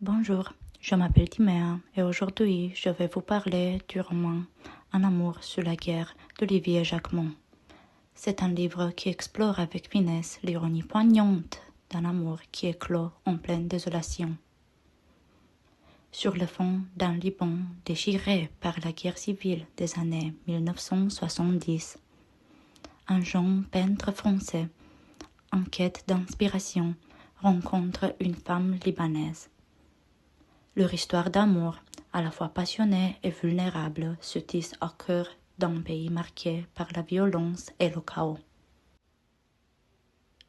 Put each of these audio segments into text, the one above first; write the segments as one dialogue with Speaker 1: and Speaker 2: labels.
Speaker 1: Bonjour, je m'appelle Timéa et aujourd'hui je vais vous parler du roman Un amour sous la guerre d'Olivier Jacquemont. C'est un livre qui explore avec finesse l'ironie poignante d'un amour qui éclot en pleine désolation. Sur le fond d'un Liban déchiré par la guerre civile des années 1970, un jeune peintre français, en quête d'inspiration, rencontre une femme libanaise. Leur histoire d'amour, à la fois passionnée et vulnérable, se tisse au cœur d'un pays marqué par la violence et le chaos.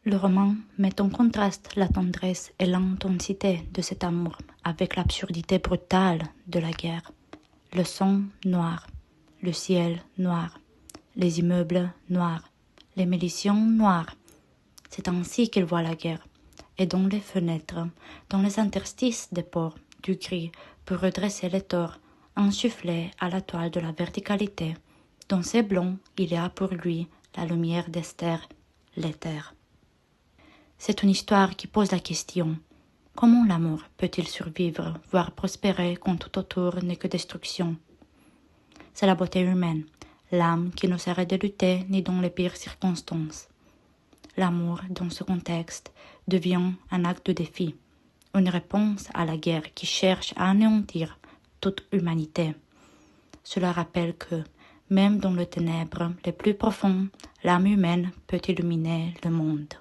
Speaker 1: Le roman met en contraste la tendresse et l'intensité de cet amour avec l'absurdité brutale de la guerre. Le sang noir, le ciel noir, les immeubles noirs, les miliciens noirs. C'est ainsi qu'il voit la guerre. Et dans les fenêtres, dans les interstices des pores, du gris pour redresser les torts, insufflé à la toile de la verticalité. Dans ces blancs, il y a pour lui la lumière d'Esther, l'éther. C'est une histoire qui pose la question: comment l'amour peut-il survivre, voire prospérer quand tout autour n'est que destruction? C'est la beauté humaine, l'âme qui ne s'arrête de lutter ni dans les pires circonstances. L'amour, dans ce contexte, devient un acte de défi, une réponse à la guerre qui cherche à anéantir toute humanité. Cela rappelle que, même dans les ténèbres les plus profondes, l'âme humaine peut illuminer le monde.